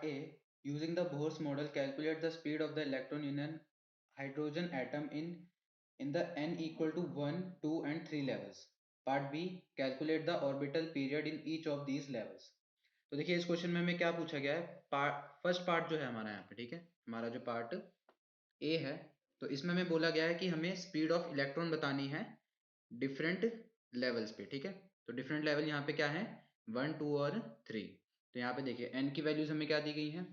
A, using the Bohr's model, calculate the speed of the electron in an hydrogen atom in the n equal to 1, 2 and 3 levels. Part B, calculate the orbital period in each of these levels. तो देखिए इस question में हमें क्या पूछा गया है, first part जो है हमारा यहाँ पे, ठीक है, हमारा जो पार्ट ए है, तो इसमें हमें बोला गया है कि हमें स्पीड ऑफ इलेक्ट्रॉन बतानी है डिफरेंट लेवल्स पे, ठीक है। तो डिफरेंट लेवल यहाँ पे क्या है, 1, 2 और 3। तो यहाँ पे देखिए एन की वैल्यूज हमें क्या दी गई हैं,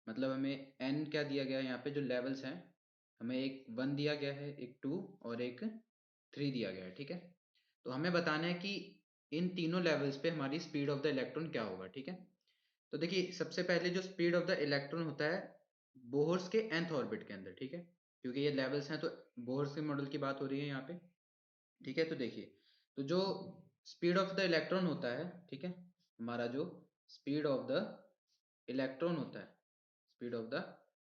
मतलब हमें एन क्या दिया गया है, यहाँ पे जो लेवल्स हैं हमें एक 1 दिया गया है, एक 2 और एक 3 दिया गया है, ठीक है। तो हमें बताना है कि इन तीनों लेवल्स पे हमारी स्पीड ऑफ द इलेक्ट्रॉन क्या होगा, ठीक है। तो देखिए सबसे पहले जो स्पीड ऑफ द इलेक्ट्रॉन होता है बोहर्स के nth ऑर्बिट के अंदर, ठीक है, क्योंकि ये लेवल्स हैं तो बोहर्स के मॉडल की बात हो रही है यहाँ पे, ठीक है। तो देखिए तो जो स्पीड ऑफ द इलेक्ट्रॉन होता है, ठीक है, हमारा जो स्पीड ऑफ द इलेक्ट्रॉन होता है, स्पीड ऑफ द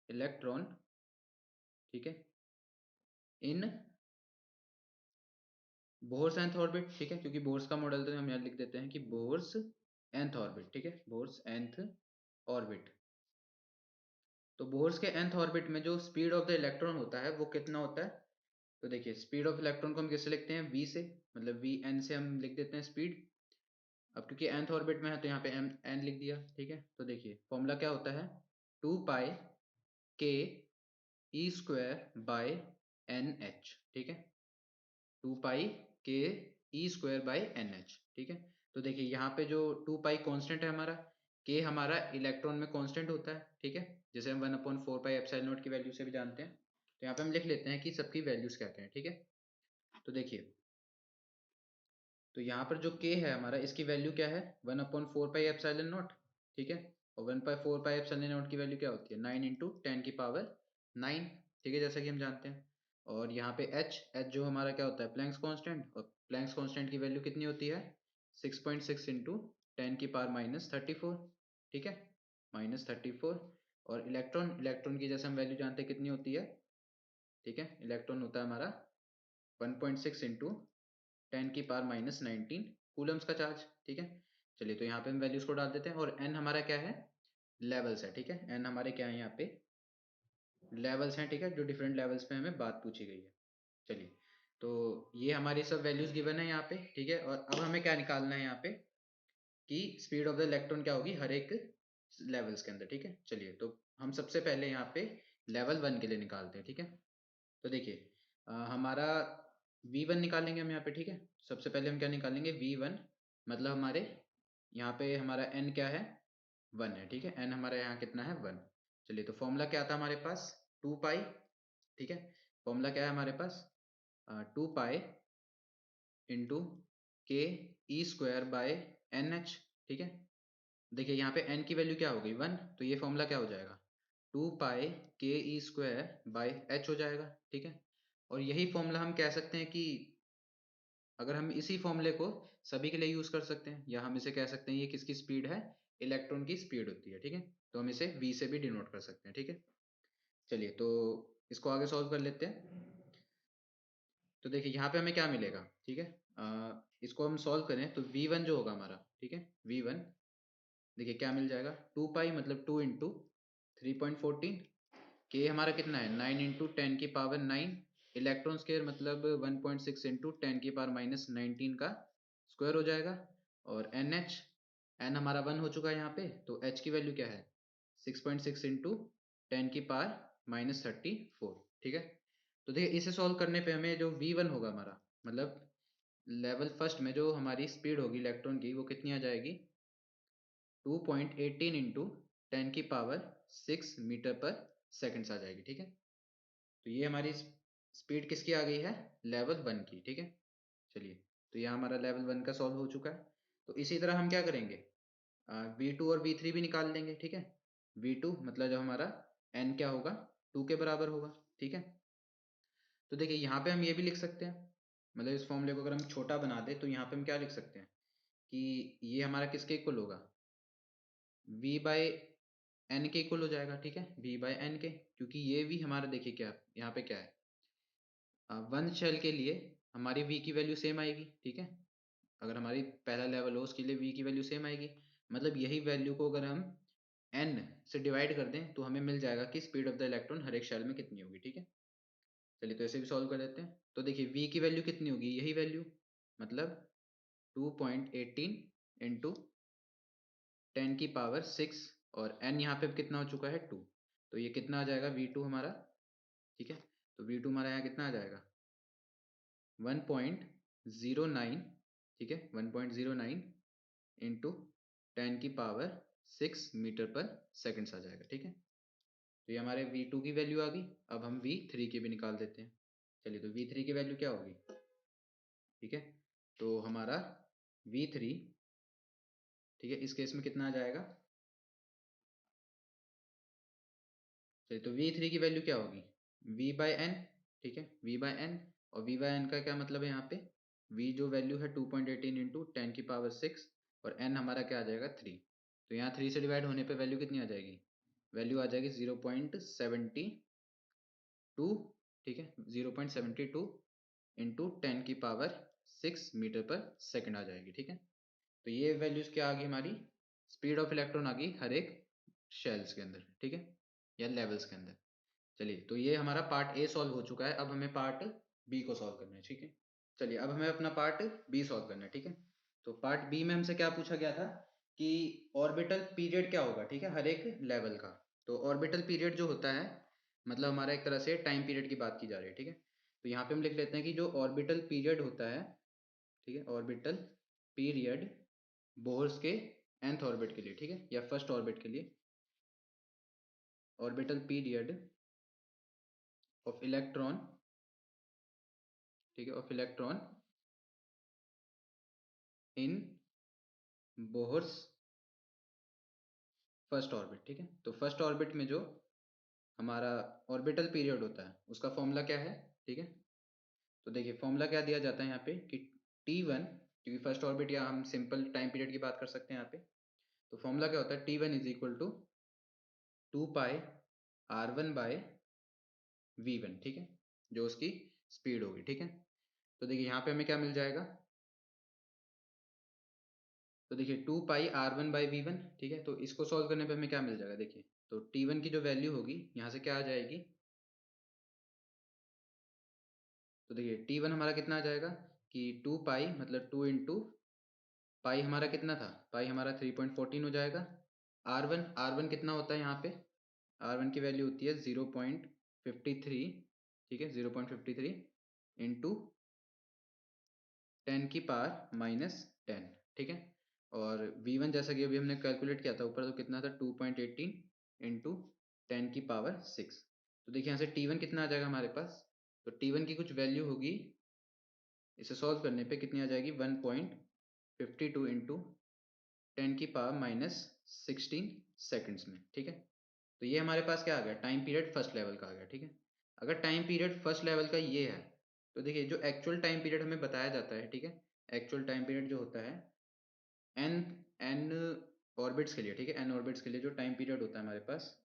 इलेक्ट्रॉन, ठीक है, इन बोहर्स nth ऑर्बिट, ठीक है, क्योंकि बोहर्स का मॉडल तो हम यहाँ लिख देते हैं कि बोहर्स nth ऑर्बिट, ठीक है, बोहर्स nth ऑर्बिट। तो बोहर्स के nth ऑर्बिट में जो स्पीड ऑफ द इलेक्ट्रॉन होता है वो कितना होता है, तो देखिए स्पीड ऑफ इलेक्ट्रॉन को हम किससे लिखते हैं, v से, मतलब वी एन से हम लिख देते हैं स्पीड। अब क्योंकि nth ऑर्बिट में है तो यहाँ पे n लिख दिया, ठीक है। तो देखिए फॉर्मूला क्या होता है, 2 pi k E square by N H, ठीक है, 2 pi k E square by N H, ठीक है। तो देखिए यहाँ पे जो 2 पाई कॉन्स्टेंट है हमारा, के हमारा इलेक्ट्रॉन में कॉन्स्टेंट होता है, ठीक है, जैसे हम 1/4 पाई एप्सिलॉन नॉट की वैल्यू से भी जानते हैं। तो यहाँ पे हम लिख लेते हैं कि सबकी वैल्यूज क्या क्या है, ठीक है। तो देखिए तो यहाँ पर जो k है हमारा, इसकी वैल्यू क्या है, 1/4 पाई एप्सिलॉन नॉट, ठीक है, और 1/4 पाई एप्सिलॉन नॉट की वैल्यू क्या होती है, 9 इंटू 10 की पावर 9, ठीक है, जैसा कि हम जानते हैं। और यहाँ पे h जो हमारा क्या होता है, प्लैंक्स कांस्टेंट, और प्लैंक्स कांस्टेंट की वैल्यू कितनी होती है, 6.6 इंटू 10 की पावर -34, ठीक है, -34। और इलेक्ट्रॉन की जैसे हम वैल्यू जानते हैं कितनी होती है, ठीक है, इलेक्ट्रॉन होता है हमारा 1.6 इंटू 10 की पावर -19 कूलम्स का चार्ज, ठीक है। चलिए तो यहाँ पे हम वैल्यूज को डाल देते हैं, और n हमारा क्या है, लेवल्स है, ठीक है, n हमारे क्या है यहाँ पे, लेवल्स हैं, ठीक है, जो डिफरेंट लेवल्स पे हमें बात पूछी गई है। चलिए तो ये हमारी सब वैल्यूज गिवन है यहाँ पे, ठीक है। और अब हमें क्या निकालना है यहाँ पे कि स्पीड ऑफ द इलेक्ट्रॉन क्या होगी हर एक लेवल्स के अंदर, ठीक है। चलिए तो हम सबसे पहले यहाँ पे लेवल 1 के लिए निकालते हैं, ठीक है। तो देखिए हमारा V1 निकालेंगे हम यहाँ पे, ठीक है। सबसे पहले हम क्या निकालेंगे, V1, मतलब हमारे यहाँ पे हमारा n क्या है, 1 है, ठीक है, n हमारा यहाँ कितना है, 1। चलिए तो फॉर्मूला क्या था हमारे पास, 2 पाई, ठीक है, फॉर्मूला क्या है हमारे पास, 2 पाई इंटू के E square by N H, ठीक है। देखिए यहाँ पे n की वैल्यू क्या हो गई, 1, तो ये फॉर्मूला क्या हो जाएगा, 2 pi k E square by H हो जाएगा, ठीक है। और यही फॉर्मूला हम कह सकते हैं कि अगर हम इसी फॉर्मूले को सभी के लिए यूज कर सकते हैं, या हम इसे कह सकते हैं ये किसकी स्पीड है, इलेक्ट्रॉन की स्पीड होती है, ठीक है। तो हम इसे v से भी डिनोट कर सकते हैं, ठीक है। चलिए तो इसको आगे सॉल्व कर लेते हैं। तो देखिए यहाँ पे हमें क्या मिलेगा, ठीक है, इसको हम सॉल्व करें तो v1 जो होगा हमारा, ठीक है, v1 देखिए क्या मिल जाएगा, 2 पाई मतलब 2 इंटू 3.14, के हमारा कितना है, 9 इंटू 10 की पावर 9, इलेक्ट्रॉन स्क्वायर मतलब 1.6 इंटू 10 की पावर -19 का स्क्वायर हो जाएगा। और एन एच, एन हमारा 1 हो चुका है यहाँ पे, तो एच की वैल्यू क्या है, 6.6 इंटू 10 की पावर -34, ठीक है। तो देखिए इसे सॉल्व करने पे हमें जो V1 होगा हमारा, मतलब लेवल फर्स्ट में जो हमारी स्पीड होगी इलेक्ट्रॉन की, वो कितनी आ जाएगी, 2.18 इंटू 10 की पावर 6 मीटर पर सेकंड्स आ जाएगी, ठीक है। तो ये हमारी स्पीड किसकी आ गई है, लेवल 1 की, ठीक है। चलिए तो यहाँ हमारा लेवल 1 का सॉल्व हो चुका है। तो इसी तरह हम क्या करेंगे, V2 और V3 भी निकाल लेंगे, ठीक है। V2 मतलब जब हमारा n क्या होगा, 2 के बराबर होगा, ठीक है। तो देखिए यहाँ पे हम ये भी लिख सकते हैं, मतलब इस फॉर्मूले को अगर हम छोटा बना दें तो यहाँ पे हम क्या लिख सकते हैं कि ये हमारा किसके इक्वल होगा, v बाई एन के इक्वल हो जाएगा, ठीक है, v बाई एन के, क्योंकि ये भी हमारा देखिए क्या यहाँ पे क्या है, वन शेल के लिए हमारी v की वैल्यू सेम आएगी, ठीक है। अगर हमारी पहला लेवल हो उसके लिए v की वैल्यू सेम आएगी, मतलब यही वैल्यू को अगर हम n से डिवाइड कर दें तो हमें मिल जाएगा कि स्पीड ऑफ द इलेक्ट्रॉन हर एक शेल में कितनी होगी, ठीक है। चलिए तो ऐसे भी सॉल्व कर देते हैं। तो देखिए v की वैल्यू कितनी होगी, यही वैल्यू, मतलब 2.18 इंटू 10⁻⁶, और n यहाँ पे कितना हो चुका है 2, तो ये कितना आ जाएगा v2 हमारा, ठीक है। तो v2 हमारा यहाँ कितना आ जाएगा 1.09, ठीक है, 1.09 इंटू 10⁻⁶ मीटर पर सेकंड्स आ जाएगा, ठीक है। तो ये हमारे v2 की वैल्यू आ गई। अब हम v3 की भी निकाल देते हैं। चलिए तो v3 की वैल्यू क्या होगी, ठीक है। तो हमारा v3, ठीक है, इस केस में कितना आ जाएगा, चलिए तो v3 की वैल्यू क्या होगी v/n, ठीक है, v/n। और v/n का क्या मतलब है यहाँ पे, v जो वैल्यू है 2.18 इंटू 10⁻⁶, और n हमारा क्या आ जाएगा 3। तो यहाँ 3 से डिवाइड होने पे वैल्यू कितनी आ जाएगी, वैल्यू आ जाएगी 0.72, ठीक है, 0.72 इंटू 10⁻⁶ मीटर पर सेकंड आ जाएगी, ठीक है। तो ये वैल्यूज क्या आ गई हमारी, स्पीड ऑफ इलेक्ट्रॉन आ गई हर एक शेल्स के अंदर, ठीक है, या लेवल्स के अंदर। चलिए तो ये हमारा पार्ट ए सॉल्व हो चुका है। अब हमें पार्ट बी को सॉल्व करना है, ठीक है। चलिए अब हमें अपना पार्ट बी सॉल्व करना है, ठीक है। तो पार्ट बी में हमसे क्या पूछा गया था कि ऑर्बिटल पीरियड क्या होगा, ठीक है, हर एक लेवल का। तो ऑर्बिटल पीरियड जो होता है, मतलब हमारा एक तरह से टाइम पीरियड की बात की जा रही है, ठीक है। तो यहाँ पे हम लिख लेते हैं कि जो ऑर्बिटल पीरियड होता है, ठीक है, ऑर्बिटल पीरियड बोर्स के nth ऑर्बिट के लिए, ठीक है, या फर्स्ट ऑर्बिट के लिए, ऑर्बिटल पीरियड ऑफ इलेक्ट्रॉन, ठीक है, of electron in Bohr's first orbit, ठीक है। तो फर्स्ट ऑर्बिट में जो हमारा ऑर्बिटल पीरियड होता है उसका फॉर्मूला क्या है, ठीक है। तो देखिए फॉर्मूला क्या दिया जाता है यहाँ पे कि T1, क्योंकि फर्स्ट ऑर्बिट या हम सिंपल टाइम पीरियड की बात कर सकते हैं यहाँ पे। तो फॉर्मूला क्या होता है, T1 is equal to 2πr1/v1, ठीक है, जो उसकी स्पीड होगी, ठीक है। तो देखिए यहाँ पे हमें क्या मिल जाएगा, तो देखिए 2πr1/v1, ठीक है। तो इसको सॉल्व करने पे हमें क्या मिल जाएगा, देखिए तो T1 की जो वैल्यू होगी यहाँ से क्या आ जाएगी, तो देखिए T1 हमारा कितना आ जाएगा कि 2π मतलब 2 इंटू पाई हमारा कितना था, पाई हमारा 3.14 हो जाएगा। R1 कितना होता है यहाँ पे, R1 की वैल्यू होती है 0.53, ठीक है, 0.53 इंटू 10⁻⁻10, ठीक है। और V1 जैसा कि अभी हमने कैलकुलेट किया था ऊपर, तो कितना था 2.18 इंटू 10⁻⁶। तो देखिए यहाँ से T1 कितना आ जाएगा हमारे पास, तो T1 की कुछ वैल्यू होगी, इसे सॉल्व करने पे कितनी आ जाएगी 1.52 इंटू 10⁻⁻16 सेकंड्स में, ठीक है। तो ये हमारे पास क्या आ गया, टाइम पीरियड फर्स्ट लेवल का आ गया, ठीक है। अगर टाइम पीरियड फर्स्ट लेवल का ये है, तो देखिए जो एक्चुअल टाइम पीरियड हमें बताया जाता है, ठीक है, एक्चुअल टाइम पीरियड जो होता है एन एन ऑर्बिट्स के लिए, ठीक है, एन ऑर्बिट्स के लिए जो टाइम पीरियड होता है हमारे पास,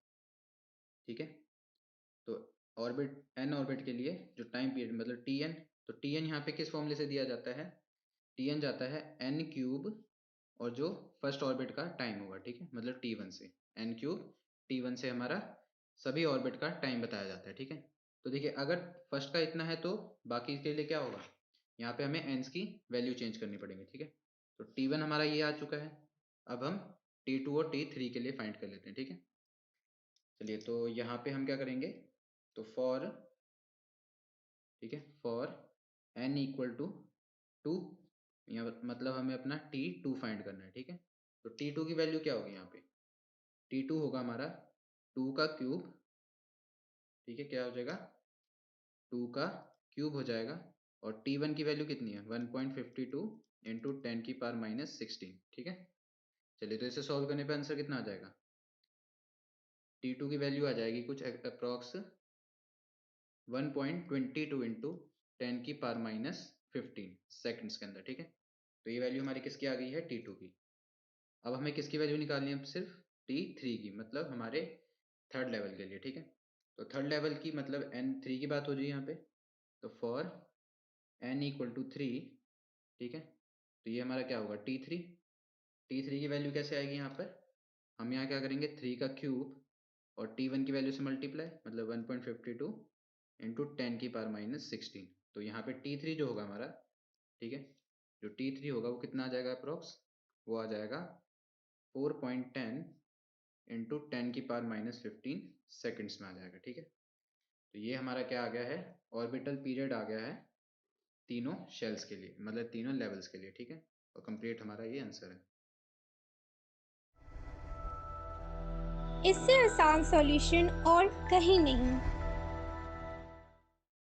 ठीक है। तो ऑर्बिट एन ऑर्बिट के लिए जो टाइम पीरियड मतलब टी एन, तो टी एन यहाँ पे किस फॉर्मूले से दिया जाता है, टी एन जाता है एन क्यूब और जो फर्स्ट ऑर्बिट का टाइम होगा, ठीक है, मतलब T1 से एन क्यूब, T1 से हमारा सभी ऑर्बिट का टाइम बताया जाता है, ठीक है। तो देखिए अगर फर्स्ट का इतना है तो बाकी के लिए क्या होगा, यहाँ पे हमें एंस की वैल्यू चेंज करनी पड़ेगी, ठीक है। तो T1 हमारा ये आ चुका है। अब हम T2 और T3 के लिए फाइंड कर लेते हैं, ठीक है। चलिए तो यहाँ पे हम क्या करेंगे, तो फॉर, ठीक है, फॉर n इक्वल टू 2, मतलब हमें अपना T2 फाइंड करना है, ठीक है। तो T2 की वैल्यू क्या होगी यहाँ पे, T2 होगा हमारा 2 का क्यूब, ठीक है, क्या हो जाएगा 2 का क्यूब हो जाएगा। और T1 की वैल्यू कितनी है 1.52 इंटू 10⁻⁻16, ठीक है। चलिए तो इसे सॉल्व करने पे आंसर कितना आ जाएगा, T2 की वैल्यू आ जाएगी कुछ अप्रॉक्स 1.22 इंटू 10⁻⁻15 सेकंड्स के अंदर, ठीक है। तो ये वैल्यू हमारी किसकी आ गई है, T2 की। अब हमें किसकी वैल्यू निकालनी है, अब सिर्फ T3 की, मतलब हमारे थर्ड लेवल के लिए, ठीक है। तो थर्ड लेवल की मतलब N3 की बात हो रही है यहाँ पे। तो फॉर n इक्वल टू 3, ठीक है, तो ये हमारा क्या होगा T3, T3 की वैल्यू कैसे आएगी यहाँ पर, हम यहाँ क्या करेंगे 3 का क्यूब और T1 की वैल्यू से मल्टीप्लाई, मतलब 1.52 इंटू 10 की पावर माइनस 16। तो यहाँ पे T3 जो होगा हमारा, ठीक है, जो T3 होगा वो कितना आ जाएगा अप्रोक्स, वो आ जाएगा 4.10 इंटू 10 की पावर माइनस 15 सेकेंड्स में आ जाएगा, ठीक है। तो ये हमारा क्या आ गया है, ऑर्बिटल पीरियड आ गया है तीनों शेल्स के लिए, मतलब तीनों लेवल्स के लिए, ठीक है। और कंप्लीट हमारा ये आंसर है। इससे आसान सॉल्यूशन और कहीं नहीं।